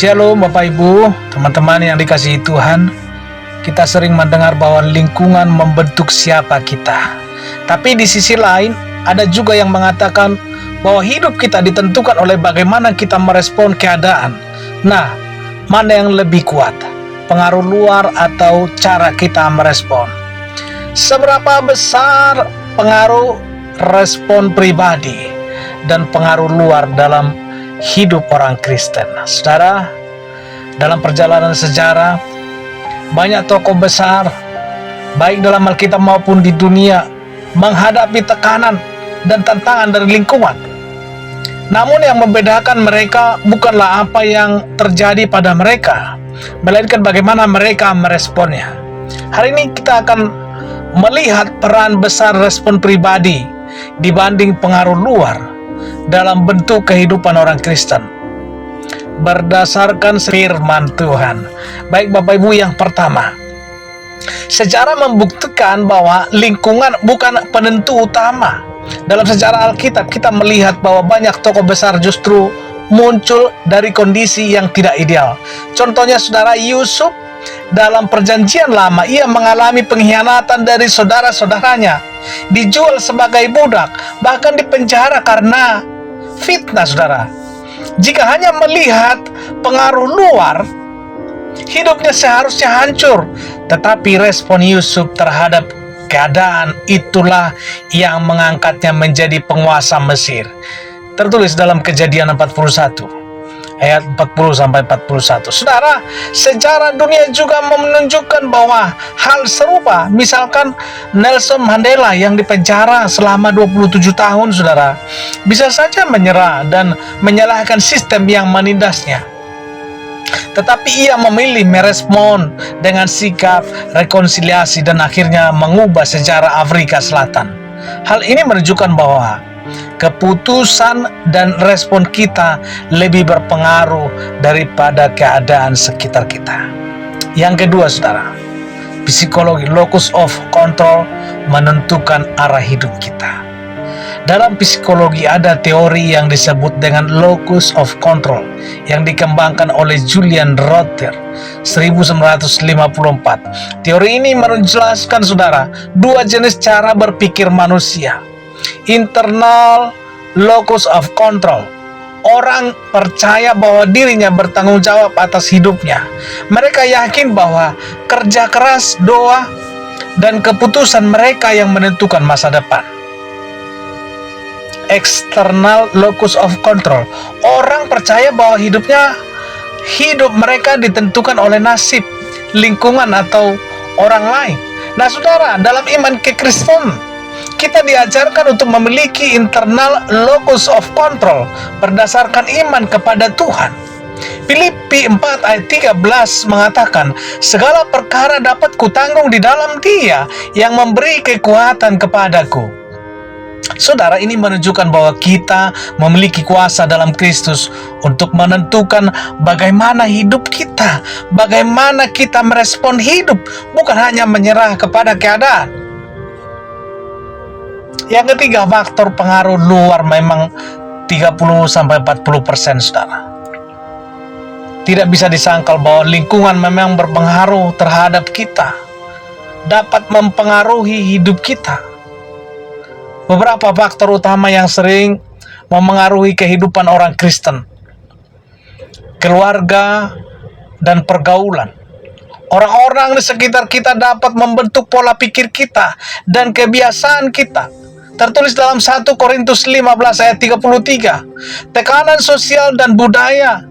Shalom Bapak Ibu, teman-teman yang dikasihi Tuhan. Kita sering mendengar bahwa lingkungan membentuk siapa kita. Tapi di sisi lain, ada juga yang mengatakan bahwa hidup kita ditentukan oleh bagaimana kita merespon keadaan. Nah, mana yang lebih kuat? Pengaruh luar atau cara kita merespon? Seberapa besar pengaruh respon pribadi dan pengaruh luar dalam hidup orang Kristen? Saudara, dalam perjalanan sejarah, banyak tokoh besar, baik dalam Alkitab maupun di dunia, menghadapi tekanan dan tantangan dari lingkungan. Namun yang membedakan mereka bukanlah apa yang terjadi pada mereka, melainkan bagaimana mereka meresponnya. Hari ini kita akan melihat peran besar respon pribadi dibanding pengaruh luar dalam bentuk kehidupan orang Kristen berdasarkan firman Tuhan. Baik Bapak Ibu, yang pertama, sejarah membuktikan bahwa lingkungan bukan penentu utama. Dalam sejarah Alkitab kita melihat bahwa banyak tokoh besar justru muncul dari kondisi yang tidak ideal. Contohnya saudara, Yusuf dalam perjanjian lama, ia mengalami pengkhianatan dari saudara-saudaranya, dijual sebagai budak, bahkan dipenjara karena fitnah. Saudara, jika hanya melihat pengaruh luar, hidupnya seharusnya hancur. Tetapi respon Yusuf terhadap keadaan itulah yang mengangkatnya menjadi penguasa Mesir. Tertulis dalam Kejadian 41 ayat 40-41. Saudara, sejarah dunia juga menunjukkan bahwa hal serupa, misalkan Nelson Mandela yang dipenjara selama 27 tahun, saudara, bisa saja menyerah dan menyalahkan sistem yang menindasnya. Tetapi ia memilih merespon dengan sikap rekonsiliasi dan akhirnya mengubah sejarah Afrika Selatan. Hal ini menunjukkan bahwa keputusan dan respon kita lebih berpengaruh daripada keadaan sekitar kita. Yang kedua, saudara, psikologi locus of control menentukan arah hidup kita. Dalam psikologi ada teori yang disebut dengan locus of control yang dikembangkan oleh Julian Rother 1954. Teori ini menjelaskan, saudara, dua jenis cara berpikir manusia. Internal locus of control. Orang percaya bahwa dirinya bertanggung jawab atas hidupnya. Mereka yakin bahwa kerja keras, doa, dan keputusan mereka yang menentukan masa depan. External locus of control. Orang percaya bahwa hidup mereka ditentukan oleh nasib, lingkungan, atau orang lain. Nah saudara, dalam iman kekristenan, kita diajarkan untuk memiliki internal locus of control berdasarkan iman kepada Tuhan. Filipi 4 ayat 13 mengatakan, segala perkara dapat kutanggung di dalam Dia yang memberi kekuatan kepadaku. Saudara, ini menunjukkan bahwa kita memiliki kuasa dalam Kristus untuk menentukan bagaimana hidup kita, bagaimana kita merespon hidup, bukan hanya menyerah kepada keadaan. Yang ketiga, faktor pengaruh luar memang 30-40%, saudara. Tidak bisa disangkal bahwa lingkungan memang berpengaruh terhadap kita, dapat mempengaruhi hidup kita. Beberapa faktor utama yang sering memengaruhi kehidupan orang Kristen: keluarga dan pergaulan. Orang-orang di sekitar kita dapat membentuk pola pikir kita dan kebiasaan kita. Tertulis dalam 1 Korintus 15 ayat 33. Tekanan sosial dan budaya,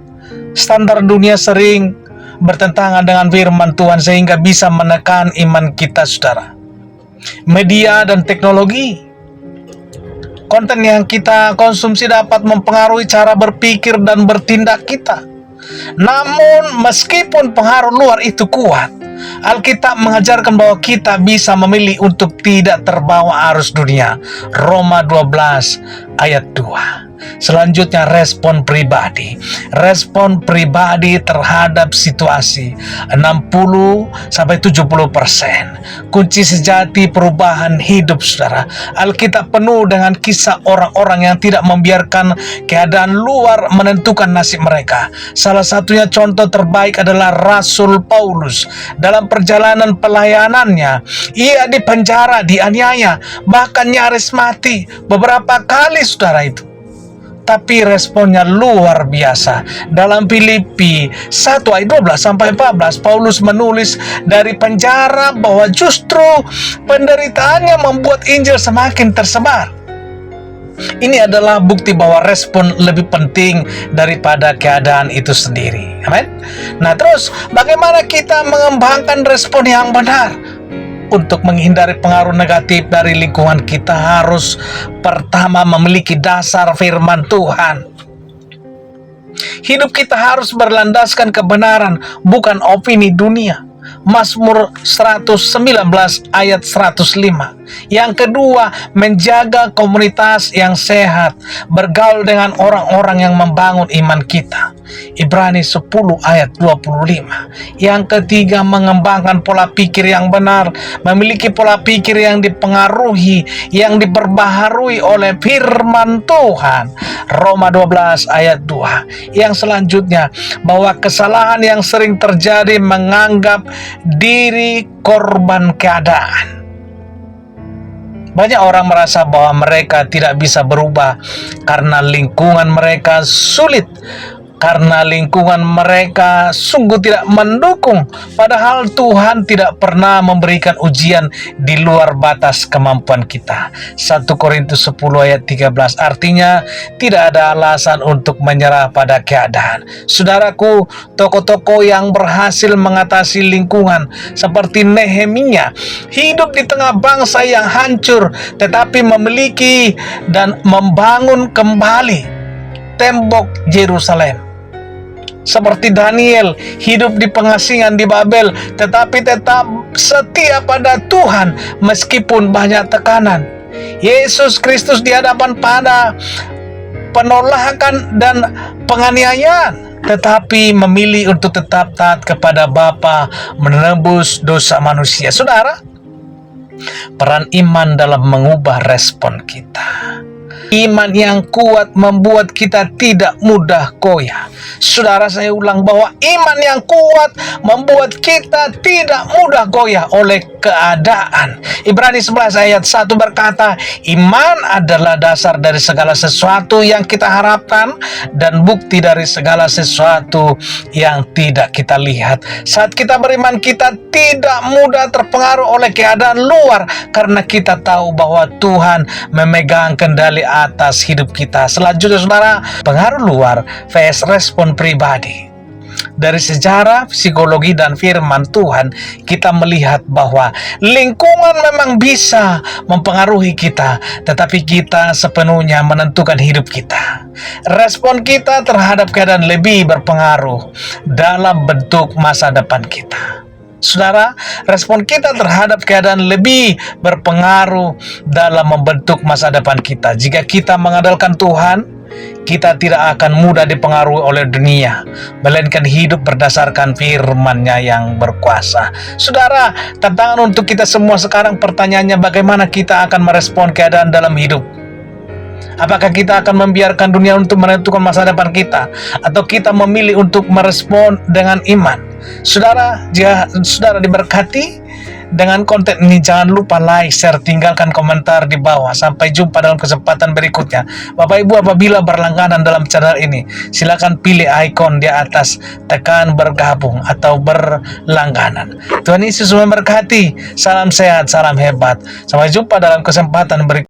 standar dunia sering bertentangan dengan firman Tuhan sehingga bisa menekan iman kita, saudara. Media dan teknologi. Konten yang kita konsumsi dapat mempengaruhi cara berpikir dan bertindak kita. Namun, meskipun pengaruh luar itu kuat, Alkitab mengajarkan bahwa kita bisa memilih untuk tidak terbawa arus dunia. Roma 12 ayat 2. Selanjutnya respon pribadi. Respon pribadi terhadap situasi 60-70%. Kunci sejati perubahan hidup saudara. Alkitab penuh dengan kisah orang-orang yang tidak membiarkan keadaan luar menentukan nasib mereka. Salah satunya contoh terbaik adalah Rasul Paulus. Dalam perjalanan pelayanannya, ia dipenjara, dianiaya, bahkan nyaris mati beberapa kali saudara itu. Tapi responnya luar biasa. Dalam Filipi 1 ayat 12-14, Paulus menulis dari penjara bahwa justru penderitaannya membuat Injil semakin tersebar. Ini adalah bukti bahwa respon lebih penting daripada keadaan itu sendiri. Amin. Nah, terus bagaimana kita mengembangkan respon yang benar? Untuk menghindari pengaruh negatif dari lingkungan, kita harus pertama memiliki dasar firman Tuhan. Hidup kita harus berlandaskan kebenaran, bukan opini dunia. Mazmur 119 ayat 105. Yang kedua, menjaga komunitas yang sehat, bergaul dengan orang-orang yang membangun iman kita. Ibrani 10 ayat 25. Yang ketiga, mengembangkan pola pikir yang benar, memiliki pola pikir yang dipengaruhi, yang diperbaharui oleh firman Tuhan. Roma 12 ayat 2. Yang selanjutnya, bahwa kesalahan yang sering terjadi menganggap diri korban keadaan. Banyak orang merasa bahwa mereka tidak bisa berubah karena lingkungan mereka sulit, karena lingkungan mereka sungguh tidak mendukung. Padahal Tuhan tidak pernah memberikan ujian di luar batas kemampuan kita. 1 Korintus 10 ayat 13. Artinya tidak ada alasan untuk menyerah pada keadaan. Saudaraku, tokoh-tokoh yang berhasil mengatasi lingkungan seperti Nehemia hidup di tengah bangsa yang hancur, tetapi memiliki dan membangun kembali tembok Yerusalem. Seperti Daniel, hidup di pengasingan di Babel, tetapi tetap setia pada Tuhan meskipun banyak tekanan. Yesus Kristus di hadapan pada penolakan dan penganiayaan, tetapi memilih untuk tetap taat kepada Bapa, menebus dosa manusia. Saudara, peran iman dalam mengubah respon kita. Iman yang kuat membuat kita tidak mudah goyah. Saudara, saya ulang bahwa iman yang kuat membuat kita tidak mudah goyah oleh keadaan. Ibrani 11 ayat 1 berkata, iman adalah dasar dari segala sesuatu yang kita harapkan dan bukti dari segala sesuatu yang tidak kita lihat. Saat kita beriman, kita tidak mudah terpengaruh oleh keadaan luar karena kita tahu bahwa Tuhan memegang kendali atas hidup kita. Selanjutnya saudara, pengaruh luar vs respon pribadi. Dari sejarah, psikologi, dan firman Tuhan, kita melihat bahwa lingkungan memang bisa mempengaruhi kita, tetapi kita sepenuhnya menentukan hidup kita. Respon kita terhadap keadaan lebih berpengaruh dalam bentuk masa depan kita. Saudara, respon kita terhadap keadaan lebih berpengaruh dalam membentuk masa depan kita. Jika kita mengandalkan Tuhan, kita tidak akan mudah dipengaruhi oleh dunia, melainkan hidup berdasarkan firman-Nya yang berkuasa. Saudara, tantangan untuk kita semua sekarang pertanyaannya, bagaimana kita akan merespon keadaan dalam hidup? Apakah kita akan membiarkan dunia untuk menentukan masa depan kita, atau kita memilih untuk merespon dengan iman? Saudara, jika saudara diberkati dengan konten ini, jangan lupa like, share, tinggalkan komentar di bawah. Sampai jumpa dalam kesempatan berikutnya. Bapak Ibu, apabila berlangganan dalam channel ini, silakan pilih ikon di atas, tekan bergabung atau berlangganan. Tuhan Yesus memberkati. Salam sehat, salam hebat. Sampai jumpa dalam kesempatan berikutnya.